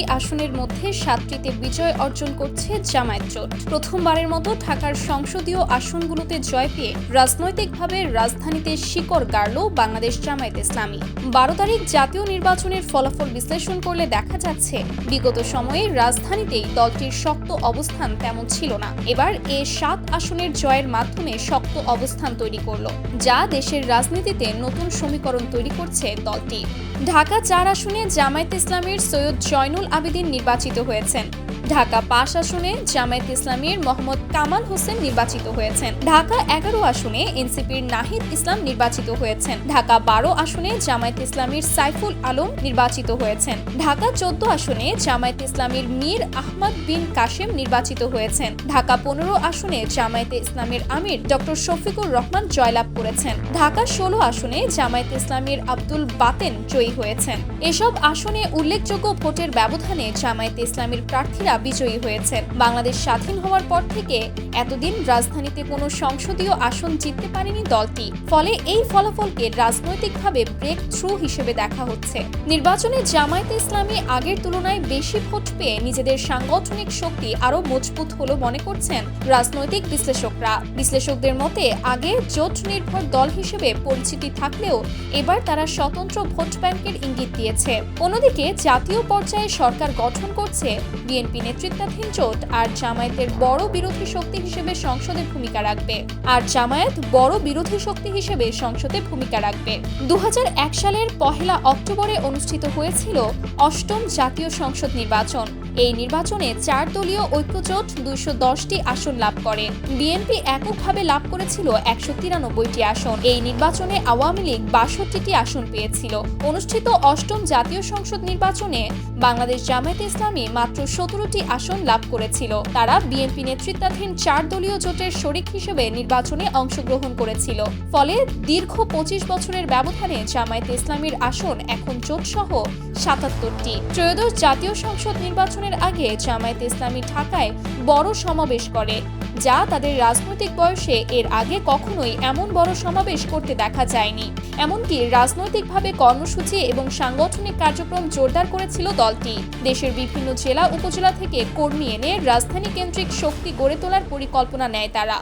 ১১টি আসনের মধ্যে ৭টিতে বিজয় অর্জন করছে জামায়াত জোট। প্রথমবারের মতো ঢাকার সংসদীয় আসনগুলোতে জয় পেয়ে রাজনৈতিকভাবে রাজধানীতে শিকড় গাড়ল বাংলাদেশ জামায়াত ইসলামী। ১২ তারিখ জাতীয় নির্বাচনের ফলাফল বিশ্লেষণ করলে দেখা যাচ্ছে বিগত সময়ে রাজধানীতেই দলটির শক্ত অবস্থান তেমন ছিল না। এবার এ ৭ আসনের জয়ের মাধ্যমে শক্ত অবস্থান তৈরি করল, যা দেশের রাজনীতিতে নতুন সমীকরণ তৈরি করছে দলটি। ঢাকা ৪ আসনে জামায়াত ইসলামীর সৈয়দ জয়নুল আবেদিন নির্বাচিত হয়েছেন। ঢাকা ৫ আসনে জামায়াত ইসলামীর মোহাম্মদ কামাল হোসেন নির্বাচিত হয়েছেন। ঢাকা ১১ আসনে এনসিপির নাহিদ ইসলাম নির্বাচিত হয়েছেন। ঢাকা ১২ আসনে জামায়াত ইসলামীর সাইফুল আলম নির্বাচিত হয়েছেন। ঢাকা ১৪ আসনে জামায়াত ইসলামীর মীর আহমদ বিন কাশেম নির্বাচিত হয়েছেন। ঢাকা ১৫ আসনে জামায়াতে ইসলামীর আমির ডক্টর শফিকুর রহমান জয়লাভ করেছেন। ঢাকা ১৬ আসনে জামায়াত ইসলামীর আব্দুল বাতেন জয়ী হয়েছেন। এসব আসনে উল্লেখযোগ্য ভোটের ব্যবধানে জামায়াতে ইসলামীর প্রার্থীরা বিজয়ী হয়েছেন। বাংলাদেশ স্বাধীন হওয়ার পর থেকে এতদিন রাজধানীতে কোনো সংসদীয় আসন জিততে পারেনি দলটি। ফলে এই ফলাফলকে রাজনৈতিকভাবে ব্রেক থ্রু হিসেবে দেখা হচ্ছে। নির্বাচনে জামায়াতে ইসলামী আগের তুলনায় বেশি ভোট পেয়ে নিজেদের সাংগঠনিক শক্তি আরও মজবুত হলো মনে করছেন রাজনৈতিক বিশ্লেষকরা। বিশ্লেষকদের মতে আগে জোট নির্ভর দল হিসেবে পরিচিতি থাকলেও এবার তারা স্বতন্ত্র ভোট ব্যাংকের ইঙ্গিত দিয়েছে। অন্যদিকে জাতীয় পর্যায়ে সরকার গঠন করছে বিএনপি নেতৃত্বাধীন জোট, আর জামায়াতের বড় বিরোধী শক্তি হিসেবে সংসদে ভূমিকা রাখবে। ২০০১ সালের ১ অক্টোবরে অনুষ্ঠিত হয়েছিল অষ্টম জাতীয় সংসদ নির্বাচন। এই নির্বাচনে ৪ দলীয় ঐক্যজোট ২১০টি আসন লাভ করে। বিএনপি এককভাবে লাভ করেছিল ১৯৩টি আসন। এই নির্বাচনে আওয়ামী লীগ ৬২টি আসন পেয়েছিল। অনুষ্ঠিত অষ্টম জাতীয় সংসদ নির্বাচনে বাংলাদেশ জামায়াতে ইসলামী মাত্র ১৭টি আসন লাভ করেছিল। তারা বিএনপি নেতৃত্বাধীন ৪ দলীয় জোটের শরিক হিসেবে নির্বাচনে অংশগ্রহণ করেছিল। ফলে দীর্ঘ ২৫ বছরের ব্যবধানে জামায়াতে ইসলামীর আসন এখন জোটসহ ৭৭টি। ত্রয়োদশ জাতীয় সংসদ নির্বাচনের আগে জামায়াতে ইসলামী ঢাকায় বড় সমাবেশ করে, যা তাদের রাজনৈতিক বয়সে এর আগে কখনোই এমন বড় সমাবেশ করতে দেখা যায়নি। এমনকি রাজনৈতিকভাবে কর্মসূচি এবং সাংগঠনিক কার্যক্রম জোরদার করেছিল দলটি। দেশের বিভিন্ন জেলা উপজেলা থেকে কর্মী এনে রাজধানী কেন্দ্রিক শক্তি গড়ে তোলার পরিকল্পনা নেয় তারা।